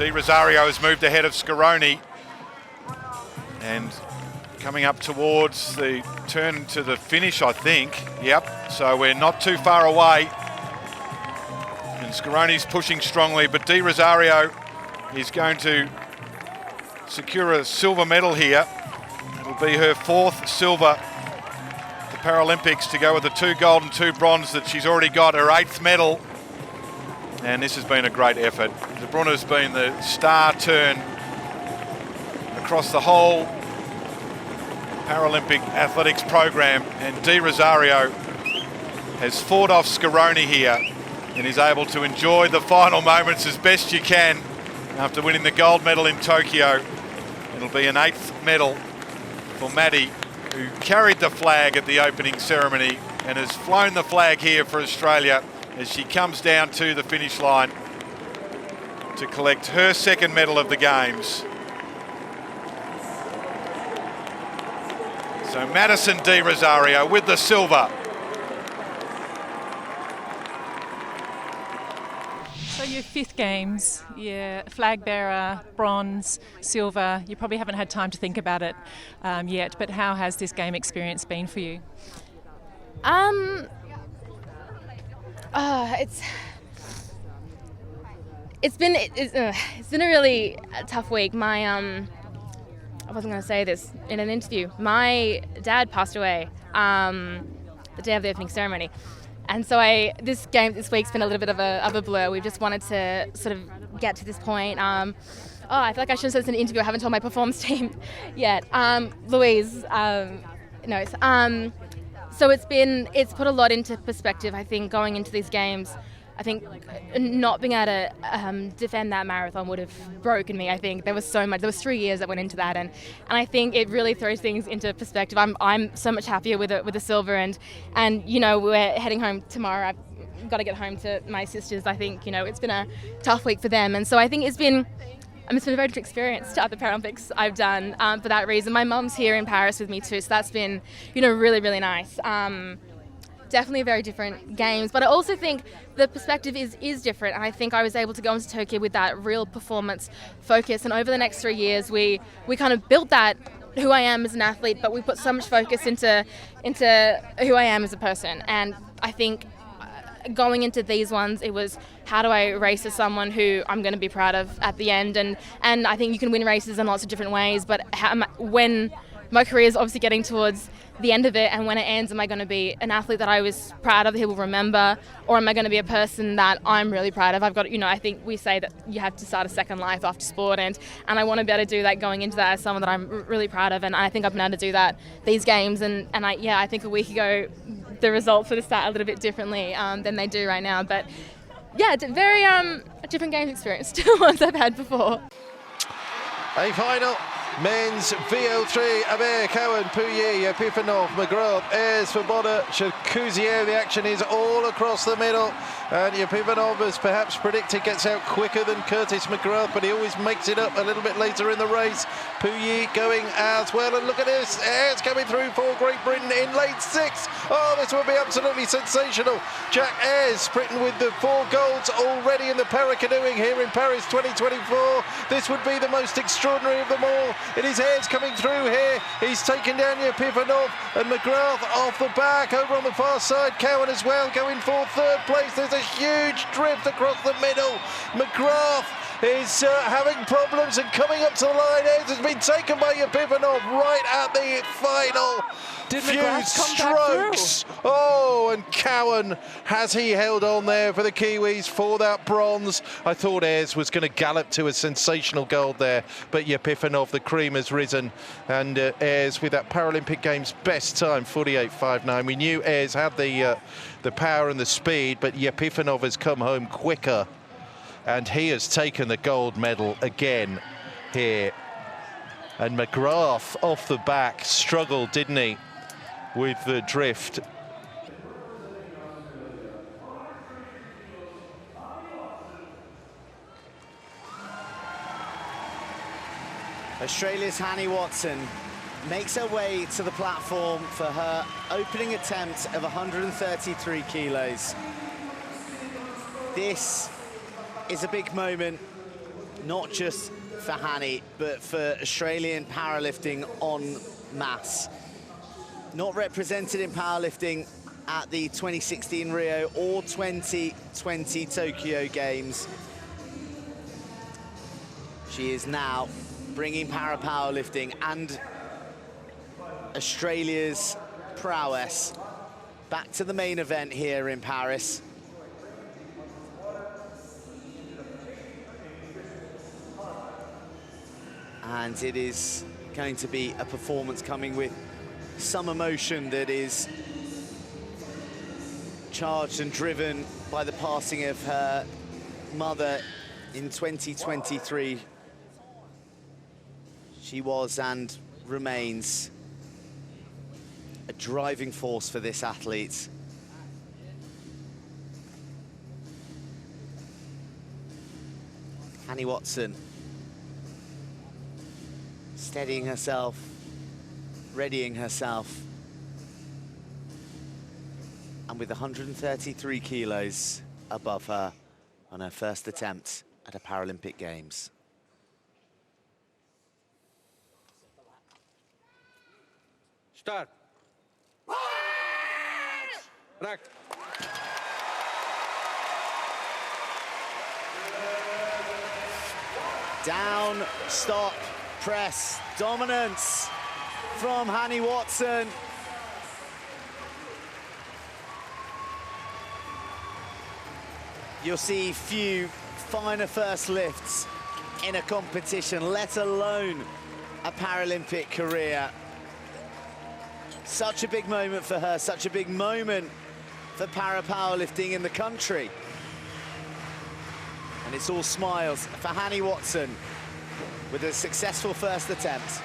Di Rosario has moved ahead of Scaroni and coming up towards the turn to the finish, I think. Yep, so we're not too far away. And Scaroni's pushing strongly, but Di Rosario is going to secure a silver medal here. It'll be her 4th silver at the Paralympics to go with the 2 gold and 2 bronze that she's already got, her 8th medal. And this has been a great effort. De Bruyne's been the star turn across the whole Paralympic athletics program, and Di Rosario has fought off Scaroni here and is able to enjoy the final moments as best you can after winning the gold medal in Tokyo. It'll be an 8th medal for Maddie, who carried the flag at the opening ceremony and has flown the flag here for Australia as she comes down to the finish line to collect her 2nd medal of the Games. So Madison Di Rosario with the silver. So your 5th Games, your flag bearer, bronze, silver. You probably haven't had time to think about it yet, but how has this game experience been for you? It's been a really tough week. I wasn't going to say this in an interview. My dad passed away the day of the opening ceremony, and so this week's been a little bit of a blur. We've just wanted to sort of get to this point. I feel like I should have said this in an interview. I haven't told my performance team yet. Louise knows. So it's put a lot into perspective. I think going into these games, I think not being able to defend that marathon would have broken me. I think there was so much. There was 3 years that went into that, and I think it really throws things into perspective. I'm so much happier with the silver, and we're heading home tomorrow. I've got to get home to my sisters. I think it's been a tough week for them, and so I think it's been a very different experience to other Paralympics I've done for that reason. My mum's here in Paris with me too, so that's been really, really nice. Definitely a very different games, but I also think the perspective is different, and I think I was able to go into Tokyo with that real performance focus, and over the next 3 years we kind of built that who I am as an athlete, but we put so much focus into who I am as a person. And I think going into these ones, it was how do I race as someone who I'm going to be proud of at the end, and I think you can win races in lots of different ways, but when my career is obviously getting towards the end of it, and when it ends, am I going to be an athlete that I was proud of that he will remember, or am I going to be a person that I'm really proud of? I've got, I think we say that you have to start a second life after sport, and I want to be able to do that going into that as someone that I'm really proud of, and I think I've been able to do that these games, and I think a week ago the results sort of start a little bit differently than they do right now, but yeah, very different games experience to ones I've had before. A final. Men's VO3, Aber, Cowan, Pouillet, Epifanov, McGrath, Ayres, Svoboda, Charcuzier. The action is all across the middle, and Epifanov, as perhaps predicted, gets out quicker than Curtis McGrath, but he always makes it up a little bit later in the race. Pouillet going as well, and look at this, Ayres coming through for Great Britain in lane 6. Oh, this will be absolutely sensational. Jack Ayres sprinting with the 4 golds already in the para-canoeing here in Paris 2024. This would be the most extraordinary of them all. It is Ayres coming through here. He's taken down Epifanov, and McGrath off the back over on the far side. Cowan as well going for 3rd place. There's a huge drift across the middle. McGrath is having problems and coming up to the line. Ayres has been taken by Epifanov right at the final. Did few McGrath come strokes. back through? Oh, and Cowan, has he held on there for the Kiwis for that bronze? I thought Ayres was going to gallop to a sensational gold there, but Epifanov, the cream has risen, and Ayres with that Paralympic Games best time, 48.59. We knew Ayres had the power and the speed, but Epifanov has come home quicker, and he has taken the gold medal again here. And McGrath off the back struggled, didn't he, with the drift. Australia's Hanni Watson makes her way to the platform for her opening attempt of 133 kilos. This is a big moment not just for Hani, but for Australian powerlifting en masse. Not represented in powerlifting at the 2016 Rio or 2020 Tokyo Games. She is now bringing para-powerlifting and Australia's prowess back to the main event here in Paris. And it is going to be a performance coming with some emotion that is charged and driven by the passing of her mother in 2023. She was and remains a driving force for this athlete. Hani Watson steadying herself, readying herself, and with 133 kilos above her on her first attempt at a Paralympic Games. Start. Rack. Down, stop, press, dominance from Hani Watson. You'll see few finer first lifts in a competition, let alone a Paralympic career. Such a big moment for her, such a big moment for para-powerlifting in the country. And it's all smiles for Hani Watson with a successful first attempt.